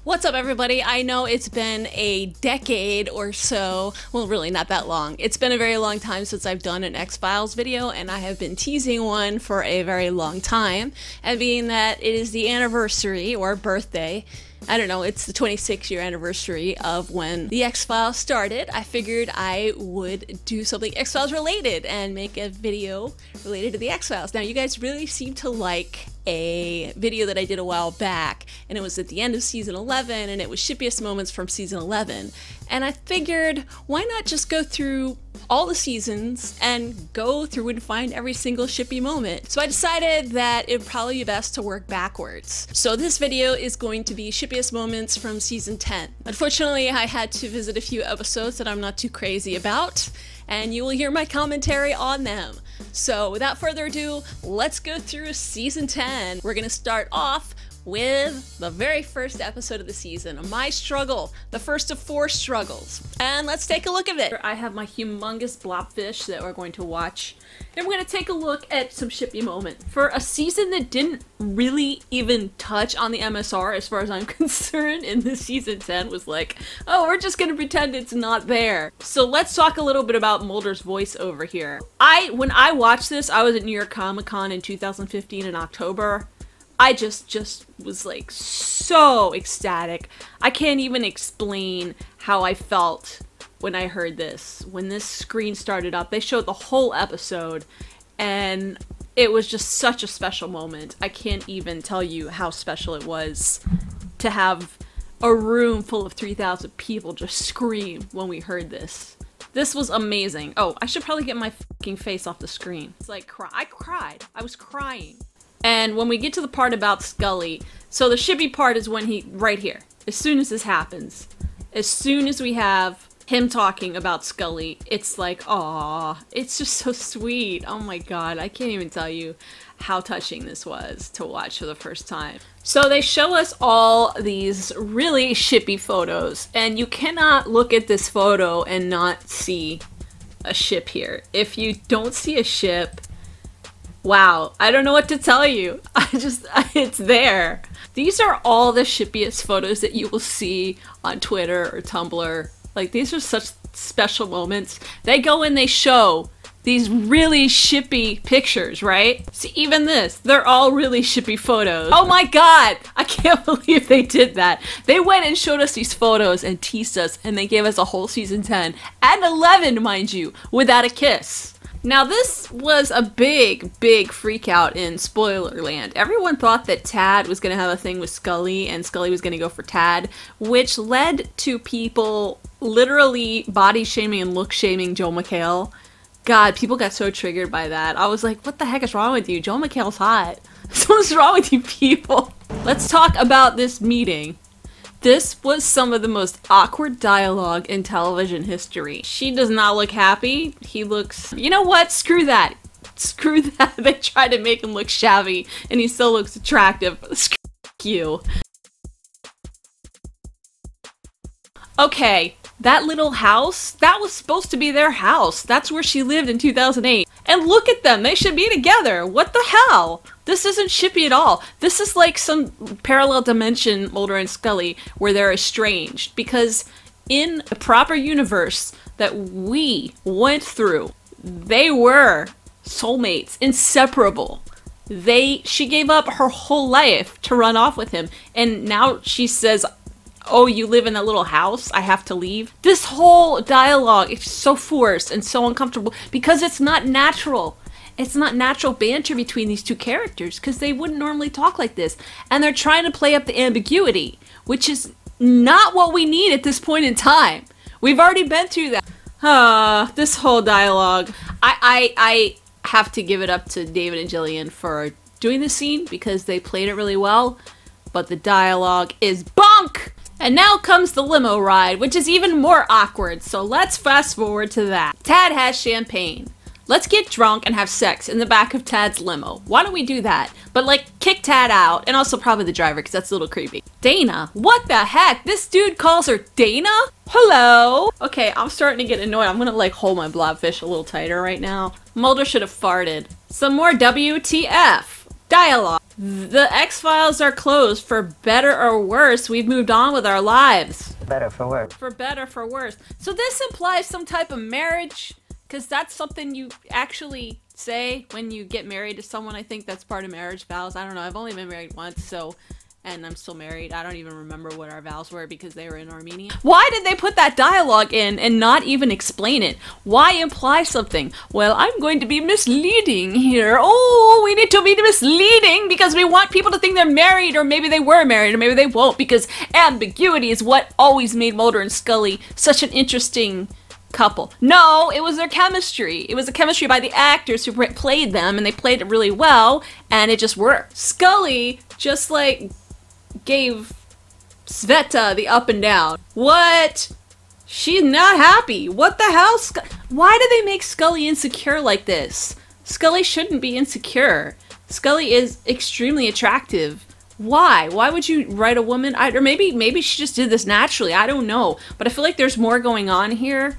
What's up, everybody? I know it's been a decade or so, well, really not that long. It's been a very long time since I've done an X-Files video, and I have been teasing one for a very long time. And being that it is the anniversary or birthday, I don't know, it's the 26-year anniversary of when the X-Files started, I figured I would do something X-Files related and make a video related to the X-Files. Now, you guys really seem to like a video that I did a while back, and it was at the end of season 11, and it was shippiest moments from season 11. And I figured, why not just go through all the seasons and go through and find every single shippy moment? So I decided that it'd probably be best to work backwards. So this video is going to be shippiest moments from season 10. Unfortunately, I had to visit a few episodes that I'm not too crazy about, and you will hear my commentary on them. So without further ado, let's go through season 10. We're gonna start off with the very first episode of the season, My Struggle, the first of 4 struggles. And let's take a look at it. I have my humongous blobfish that we're going to watch, and we're going to take a look at some shippy moments. For a season that didn't really even touch on the MSR, as far as I'm concerned, in this season 10 was like, oh, we're just going to pretend it's not there. So let's talk a little bit about Mulder's voice over here. When I watched this, I was at New York Comic Con in 2015 in October. I just was like so ecstatic. I can't even explain how I felt when I heard this. When this screen started up, they showed the whole episode, and it was just such a special moment. I can't even tell you how special it was to have a room full of 3,000 people just scream when we heard this. This was amazing. Oh, I should probably get my fucking face off the screen. It's like, I cried. I was crying. And when we get to the part about Scully, so the shippy part is when right here, as soon as this happens, as soon as we have him talking about Scully, it's like, aw, it's just so sweet. Oh my god, I can't even tell you how touching this was to watch for the first time. So they show us all these really shippy photos, and you cannot look at this photo and not see a ship here. If you don't see a ship, wow, I don't know what to tell you. It's there. These are all the shippiest photos that you will see on Twitter or Tumblr. Like, these are such special moments. They go and they show these really shippy pictures, right? See, even this, they're all really shippy photos. Oh my god, I can't believe they did that. They went and showed us these photos and teased us, and they gave us a whole season 10 and 11, mind you, without a kiss. Now, this was a big freak out in Spoilerland. Everyone thought that Tad was going to have a thing with Scully, and Scully was going to go for Tad, which led to people literally body shaming and look shaming Joel McHale. God, people got so triggered by that. I was like, what the heck is wrong with you? Joel McHale's hot. What's wrong with you people? Let's talk about this meeting. This was some of the most awkward dialogue in television history. She does not look happy. He looks... You know what? Screw that. Screw that. They tried to make him look shabby, and he still looks attractive. Screw you. Okay, that little house, that was supposed to be their house. That's where she lived in 2008. And look at them, they should be together. What the hell? This isn't shippy at all. This is like some parallel dimension Mulder and Scully where they're estranged. Because in the proper universe that we went through, they were soulmates, inseparable. She gave up her whole life to run off with him. And now she says, oh, you live in that little house? I have to leave? This whole dialogue is so forced and so uncomfortable because it's not natural. It's not natural banter between these two characters because they wouldn't normally talk like this. And they're trying to play up the ambiguity, which is not what we need at this point in time. We've already been through that. This whole dialogue. I have to give it up to David and Jillian for doing this scene because they played it really well. But the dialogue is bunk! And now comes the limo ride, which is even more awkward, so let's fast forward to that. Tad has champagne. Let's get drunk and have sex in the back of Tad's limo. Why don't we do that? But like, kick Tad out, and also probably the driver, because that's a little creepy. Dana? What the heck? This dude calls her Dana? Hello? Okay, I'm starting to get annoyed. I'm gonna like hold my blobfish a little tighter right now. Mulder should have farted. Some more WTF. Dialogue. The X-Files are closed. For better or worse, we've moved on with our lives. Better for worse. For better, for worse. So this implies some type of marriage, because that's something you actually say when you get married to someone. I think that's part of marriage vows. I don't know. I've only been married once, so... and I'm still married. I don't even remember what our vows were because they were in Armenia. Why did they put that dialogue in and not even explain it? Why imply something? Well, I'm going to be misleading here. Oh, we need to be misleading because we want people to think they're married, or maybe they were married, or maybe they won't, because ambiguity is what always made Mulder and Scully such an interesting couple. No, it was their chemistry. It was the chemistry by the actors who played them, and they played it really well, and it just worked. Scully just like gave Sveta the up and down. What? She's not happy. What the hell? Why do they make Scully insecure like this? Scully shouldn't be insecure. Scully is extremely attractive. Why? Why would you write a woman? Or maybe she just did this naturally. I don't know. But I feel like there's more going on here.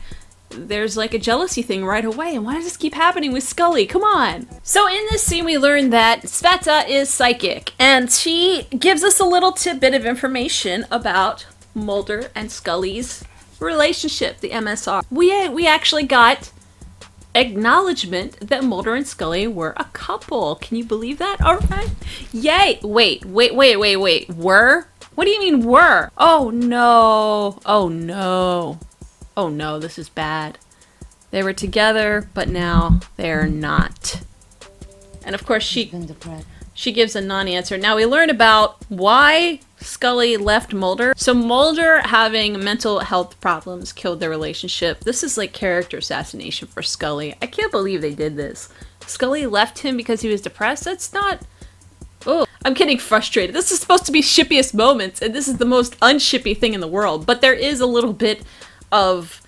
There's like a jealousy thing right away. And why does this keep happening with Scully? Come on. So in this scene, we learn that Sveta is psychic. And she gives us a little tidbit of information about Mulder and Scully's relationship, the MSR. We actually got acknowledgement that Mulder and Scully were a couple. Can you believe that? All right. Yay. Wait. Were? What do you mean were? Oh no. Oh no. Oh no, this is bad. They were together, but now they're not. And of course she gives a non-answer. Now we learn about why Scully left Mulder. So Mulder having mental health problems killed their relationship. This is like character assassination for Scully. I can't believe they did this. Scully left him because he was depressed? That's not... Oh, I'm getting frustrated. This is supposed to be shippiest moments, and this is the most unshippy thing in the world. But there is a little bit of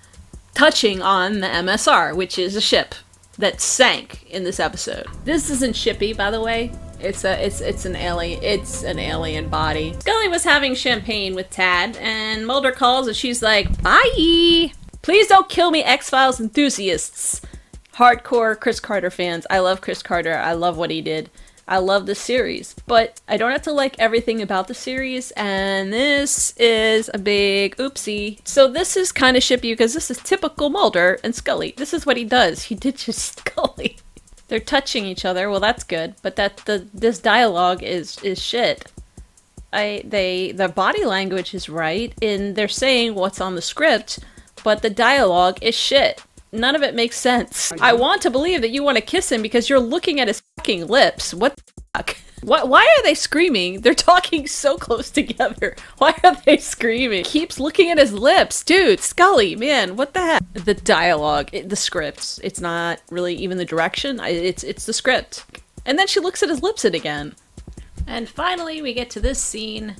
touching on the MSR, which is a ship that sank in this episode. This isn't Shippy, by the way. It's an alien body. Scully was having champagne with Tad, and Mulder calls and she's like, bye! Please don't kill me, X-Files enthusiasts. Hardcore Chris Carter fans. I love Chris Carter. I love what he did. I love the series, but I don't have to like everything about the series, and this is a big oopsie. So this is kind of shippy because this is typical Mulder and Scully. This is what he does. He ditches Scully. They're touching each other. Well, that's good, but this dialogue is shit. The body language is right, and they're saying what's on the script, but the dialogue is shit. None of it makes sense. I want to believe that you want to kiss him because you're looking at his fucking lips. What the fuck? Why are they screaming? They're talking so close together. Why are they screaming? Keeps looking at his lips. Dude, Scully, man, what the heck? The dialogue, the script. It's not really even the direction. It's the script. And then she looks at his lips again. And finally, we get to this scene,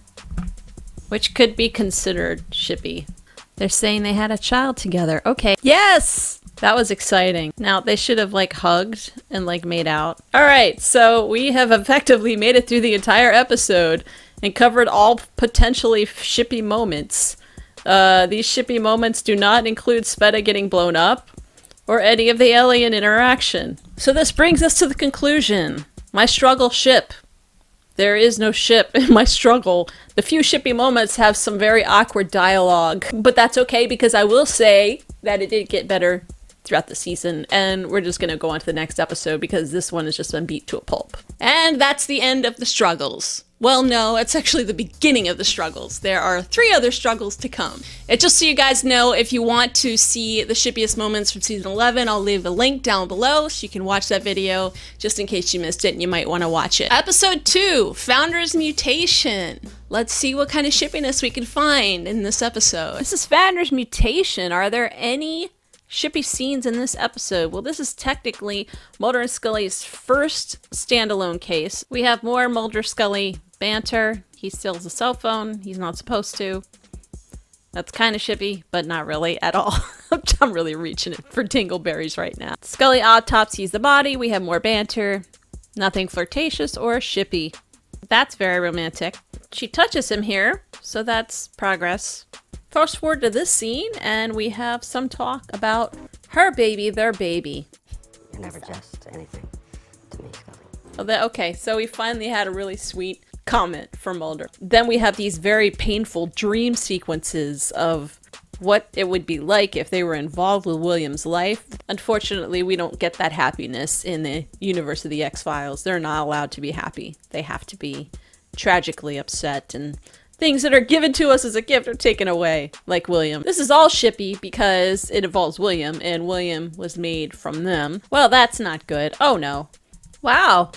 which could be considered shippy. They're saying they had a child together. Okay. Yes! That was exciting. Now, they should have, like, hugged and, like, made out. Alright, so we have effectively made it through the entire episode and covered all potentially shippy moments. These shippy moments do not include Sveta getting blown up or any of the alien interaction. So this brings us to the conclusion. My struggle ship. There is no ship in my struggle. The few shippy moments have some very awkward dialogue, but that's okay because I will say that it did get better throughout the season, and we're just gonna go on to the next episode because this one has just been beat to a pulp. And that's the end of the struggles. Well, no, it's actually the beginning of the struggles. There are 3 other struggles to come. And just so you guys know, if you want to see the shippiest moments from season 11, I'll leave a link down below so you can watch that video just in case you missed it and you might want to watch it. Episode 2, Founder's Mutation. Let's see what kind of shippiness we can find in this episode. This is Founder's Mutation. Are there any shippy scenes in this episode? Well, this is technically Mulder and Scully's first standalone case. We have more Mulder-Scully banter. He steals a cell phone. He's not supposed to. That's kind of shippy, but not really at all. I'm really reaching it for dingleberries right now. Scully autopsies the body. We have more banter. Nothing flirtatious or shippy. That's very romantic. She touches him here, so that's progress. Fast forward to this scene, and we have some talk about her baby, their baby. You're never just anything to me, Scully. Okay, so we finally had a really sweet comment from Mulder. Then we have these very painful dream sequences of what it would be like if they were involved with William's life. Unfortunately, we don't get that happiness in the universe of the X-Files. They're not allowed to be happy. They have to be tragically upset, and things that are given to us as a gift are taken away, like William. This is all shippy because it involves William, and William was made from them. Well, that's not good. Oh no. Wow.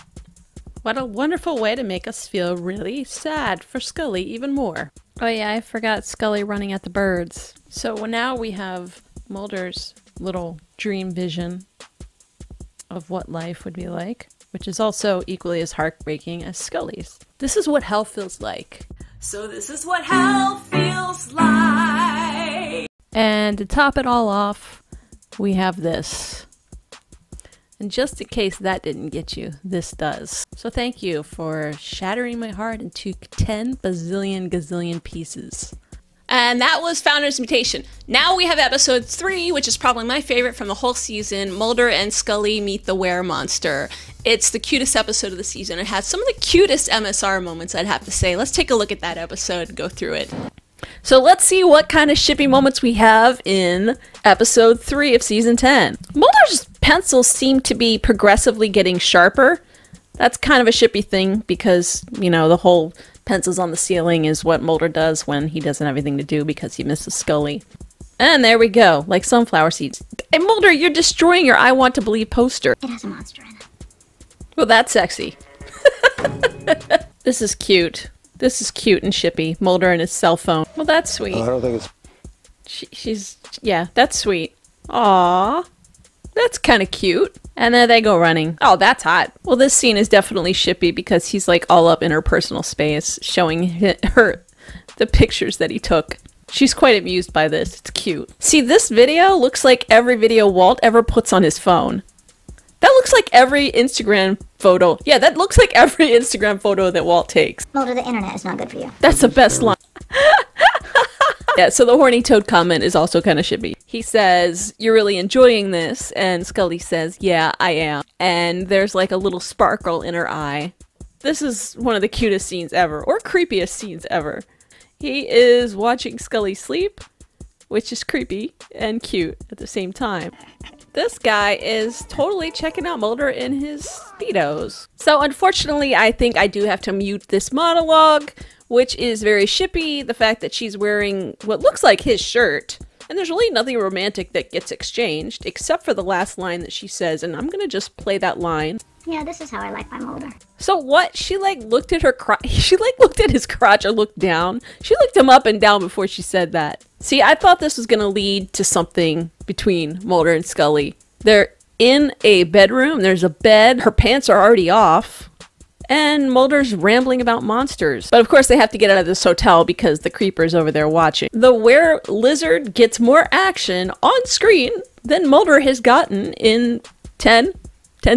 What a wonderful way to make us feel really sad for Scully even more. Oh yeah, I forgot Scully running at the birds. So now we have Mulder's little dream vision of what life would be like, which is also equally as heartbreaking as Scully's. This is what hell feels like. So this is what hell feels like. And to top it all off, we have this. And just in case that didn't get you, this does. So thank you for shattering my heart into 10 bazillion gazillion pieces. And that was Founder's Mutation. Now we have episode 3, which is probably my favorite from the whole season. Mulder and Scully meet the were-monster. It's the cutest episode of the season. It has some of the cutest MSR moments, I'd have to say. Let's take a look at that episode and go through it. So let's see what kind of shippy moments we have in episode 3 of season 10. Mulder's pencils seem to be progressively getting sharper. That's kind of a shippy thing because, you know, the whole pencils on the ceiling is what Mulder does when he doesn't have anything to do because he misses Scully. And there we go, like sunflower seeds. Hey Mulder, you're destroying your I Want to Believe poster. It has a monster in it. Well, that's sexy. This is cute. This is cute and shippy. Mulder and his cell phone. Well, that's sweet. I don't think it's... She's... Yeah, that's sweet. Aww. That's kind of cute. And then they go running. Oh, that's hot. Well, this scene is definitely shippy because he's like all up in her personal space, showing her the pictures that he took. She's quite amused by this. It's cute. See, this video looks like every video Walt ever puts on his phone. That looks like every Instagram photo. Yeah, that looks like every Instagram photo that Walt takes. Mulder, the internet is not good for you. That's the best line. Yeah, so the horny toad comment is also kind of shippy. He says, "You're really enjoying this," and Scully says, "Yeah, I am." And there's like a little sparkle in her eye. This is one of the cutest scenes ever, or creepiest scenes ever. He is watching Scully sleep, which is creepy and cute at the same time. This guy is totally checking out Mulder in his Speedos. So unfortunately, I think I do have to mute this monologue, which is very shippy. The fact that she's wearing what looks like his shirt. And there's really nothing romantic that gets exchanged, except for the last line that she says, and I'm gonna just play that line. Yeah, this is how I like my Mulder. So what? She like looked at her crotch. She like looked at his crotch or looked down. She looked him up and down before she said that. See, I thought this was gonna lead to something between Mulder and Scully. They're in a bedroom. There's a bed. Her pants are already off. And Mulder's rambling about monsters. But of course they have to get out of this hotel because the creeper's over there watching. The were-lizard gets more action on screen than Mulder has gotten in 10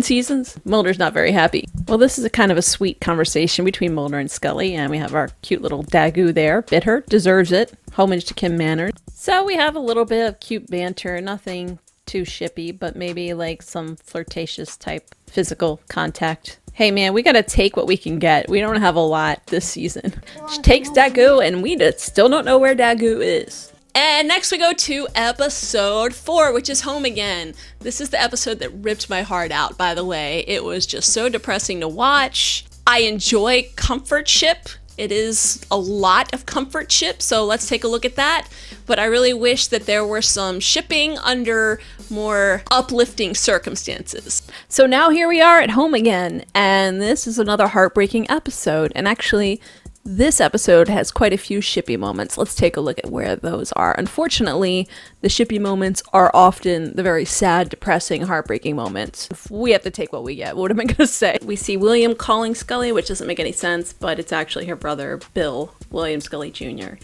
seasons. Mulder's not very happy. Well, this is a kind of a sweet conversation between Mulder and Scully, and we have our cute little Daggoo there. Bit her, deserves it. Homage to Kim Manners. So we have a little bit of cute banter, nothing too shippy, but maybe like some flirtatious type physical contact. Hey man, we gotta take what we can get. We don't have a lot this season. She takes Daggoo, and we still don't know where Daggoo is. And next we go to episode 4, which is Home Again. This is the episode that ripped my heart out, by the way. It was just so depressing to watch. I enjoy comfort ship. It is a lot of comfort ship, so let's take a look at that. But I really wish that there were some shipping under more uplifting circumstances. So now here we are at Home Again, and this is another heartbreaking episode. And actually, this episode has quite a few shippy moments. Let's take a look at where those are. Unfortunately, the shippy moments are often the very sad, depressing, heartbreaking moments. We have to take what we get. What am I gonna say? We see William calling Scully, which doesn't make any sense, but it's actually her brother, Bill, William Scully Jr.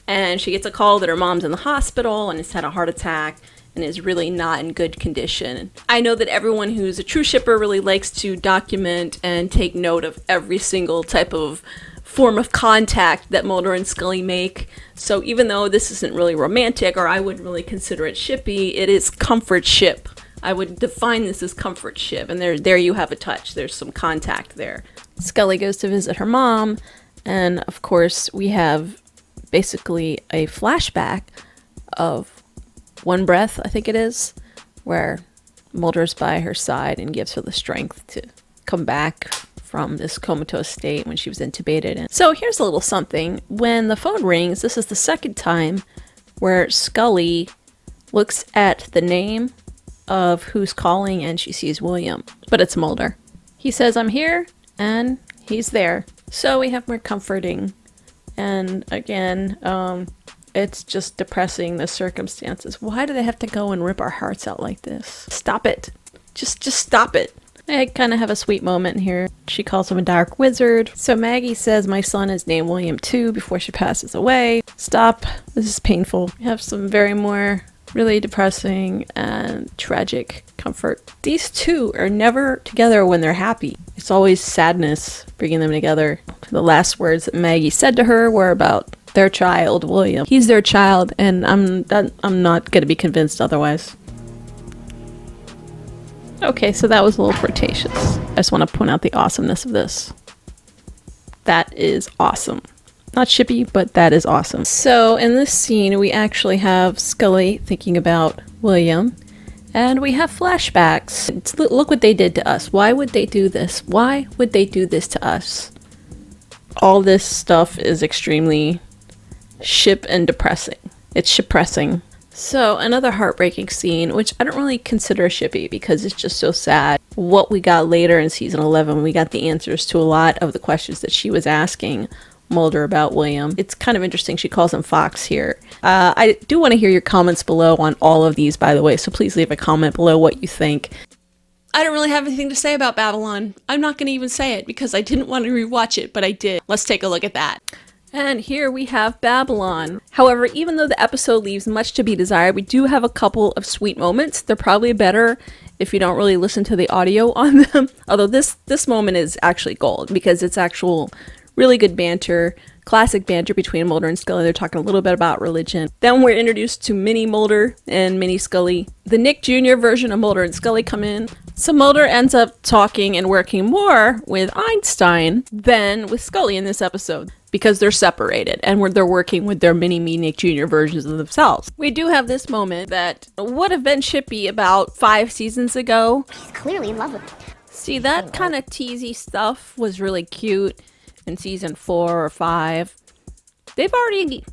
And she gets a call that her mom's in the hospital and has had a heart attack and is really not in good condition. I know that everyone who's a true shipper really likes to document and take note of every single type of form of contact that Mulder and Scully make. So even though this isn't really romantic, or I wouldn't really consider it shippy, it is comfort ship. I would define this as comfort ship, and there you have a touch. There's some contact there. Scully goes to visit her mom, and of course we have basically a flashback of One Breath, I think it is, where Mulder's by her side and gives her the strength to come back from this comatose state when she was intubated. And so here's a little something. When the phone rings, this is the second time where Scully looks at the name of who's calling and she sees William, but it's Mulder. He says, "I'm here," and he's there. So we have more comforting. And again, it's just depressing, the circumstances. Why do they have to go and rip our hearts out like this? Stop it. Just stop it. I kind of have a sweet moment here. She calls him a dark wizard. So Maggie says, "My son is named William too," before she passes away. Stop. This is painful. We have some very more really depressing and tragic comfort. These two are never together when they're happy. It's always sadness bringing them together. The last words that Maggie said to her were about their child, William. He's their child, and I'm not going to be convinced otherwise. Okay, so that was a little flirtatious. I just want to point out the awesomeness of this. That is awesome. Not shippy, but that is awesome. So in this scene, we actually have Scully thinking about William, and we have flashbacks. Look what they did to us. Why would they do this? Why would they do this to us? All this stuff is extremely ship and depressing. It's shippressing. So another heartbreaking scene, which I don't really consider shippy because it's just so sad. What we got later in season 11, we got the answers to a lot of the questions that she was asking Mulder about William. It's kind of interesting. She calls him Fox here. I do want to hear your comments below on all of these, by the way, so please leave a comment below what you think. I don't really have anything to say about Babylon. I'm not going to even say it because I didn't want to rewatch it, but I did. Let's take a look at that. And here we have Babylon. However, even though the episode leaves much to be desired, we do have a couple of sweet moments. They're probably better if you don't really listen to the audio on them. Although this moment is actually gold because it's actual really good banter, classic banter between Mulder and Scully. They're talking a little bit about religion. Then we're introduced to Mini Mulder and Mini Scully. The Nick Jr. version of Mulder and Scully come in. So Mulder ends up talking and working more with Einstein than with Scully in this episode because they're separated and they're working with their mini-me Nick Jr. versions of themselves. We do have this moment that would have been shippy about 5 seasons ago. He's clearly in love with me. See, that kind of teasy stuff was really cute in season 4 or 5. They've already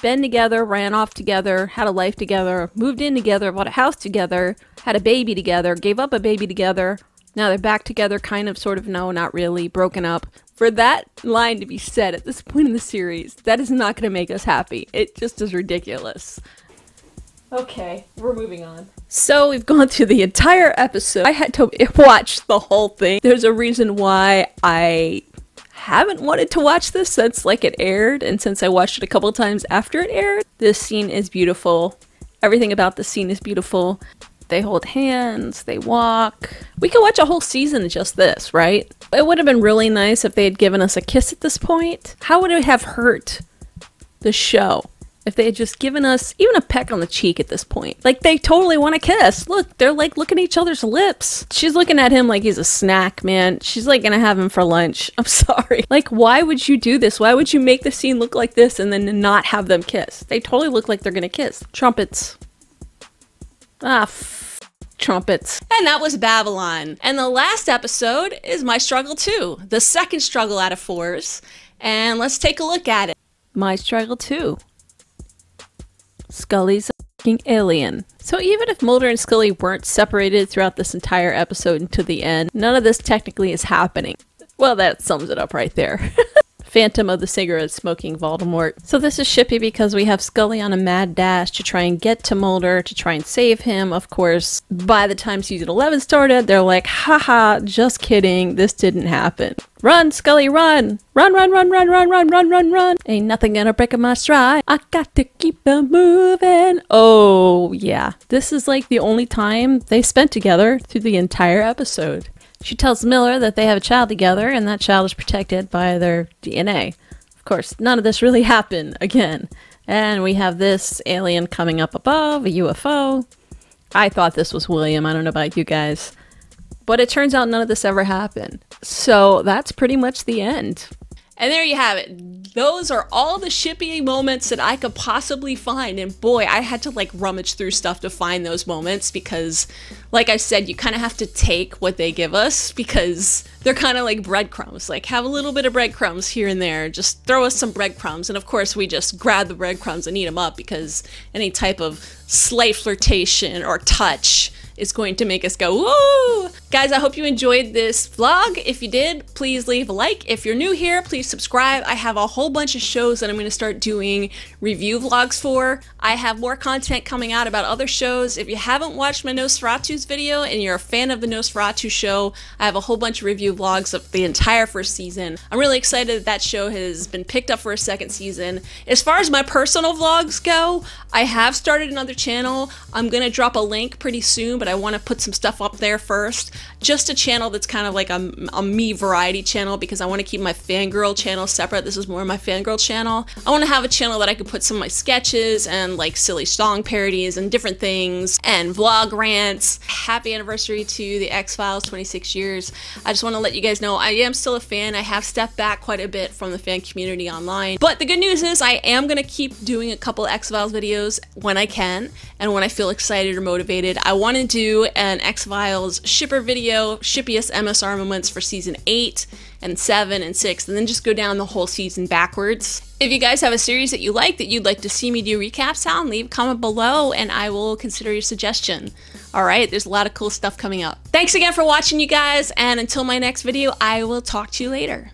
been together, ran off together, had a life together, moved in together, bought a house together, had a baby together, gave up a baby together. Now they're back together, kind of, sort of, no, not really, broken up. For that line to be said at this point in the series, that is not going to make us happy. It just is ridiculous. Okay, we're moving on. So we've gone through the entire episode. I had to watch the whole thing. There's a reason why I haven't wanted to watch this since like it aired, and since I watched it a couple times after it aired. This scene is beautiful. Everything about the scene is beautiful. They hold hands, they walk. We could watch a whole season of just this, right? It would have been really nice if they had given us a kiss at this point. How would it have hurt the show if they had just given us even a peck on the cheek at this point? Like, they totally want to kiss. Look, they're like looking at each other's lips. She's looking at him like he's a snack, man. She's like gonna have him for lunch. I'm sorry. Like, why would you do this? Why would you make the scene look like this and then not have them kiss? They totally look like they're gonna kiss. Trumpets. Trumpets. And that was Babylon. And the last episode is My Struggle 2, the second struggle out of 4s. And let's take a look at it. My Struggle 2. Scully's a fucking alien. So even if Mulder and Scully weren't separated throughout this entire episode until the end, none of this technically is happening. Well, that sums it up right there. Phantom of the cigarette smoking Voldemort. So this is shippy because we have Scully on a mad dash to try and get to Mulder, to try and save him. Of course, by the time season 11 started, they're like, haha, just kidding, this didn't happen. Run, Scully, run! Run, run, run, run, run, run, run, run, run! Ain't nothing gonna break my stride. I got to keep it moving. Oh, yeah. This is like the only time they spent together through the entire episode. She tells Miller that they have a child together and that child is protected by their DNA. Of course, none of this really happened again. And we have this alien coming up above, a UFO. I thought this was William. I don't know about you guys. But it turns out none of this ever happened. So that's pretty much the end. And there you have it. Those are all the Shippy moments that I could possibly find. And boy, I had to like rummage through stuff to find those moments because, like I said, you kind of have to take what they give us because they're kind of like breadcrumbs. Like, have a little bit of breadcrumbs here and there. Just throw us some breadcrumbs. And of course, we just grab the breadcrumbs and eat them up because any type of slight flirtation or touch is going to make us go, woo! Guys, I hope you enjoyed this vlog. If you did, please leave a like. If you're new here, please subscribe. I have a whole bunch of shows that I'm going to start doing review vlogs for. I have more content coming out about other shows. If you haven't watched my Nosferatu's video and you're a fan of the Nosferatu show, I have a whole bunch of review vlogs of the entire first season. I'm really excited that that show has been picked up for a second season. As far as my personal vlogs go, I have started another channel. I'm going to drop a link pretty soon, but I want to put some stuff up there first. Just a channel that's kind of like a me variety channel because I want to keep my fangirl channel separate. This is more my fangirl channel. I want to have a channel that I could put some of my sketches and like silly song parodies and different things and vlog rants. Happy anniversary to the X-Files, 26 years. I just want to let you guys know I am still a fan. I have stepped back quite a bit from the fan community online. But the good news is I am going to keep doing a couple X-Files videos when I can and when I feel excited or motivated. I want to do an X-Files shipper video, shippiest MSR moments for season 8 and 7 and 6, and then just go down the whole season backwards. If you guys have a series that you like that you'd like to see me do recaps on, leave a comment below and I will consider your suggestion. Alright, there's a lot of cool stuff coming up. Thanks again for watching, you guys, and until my next video, I will talk to you later.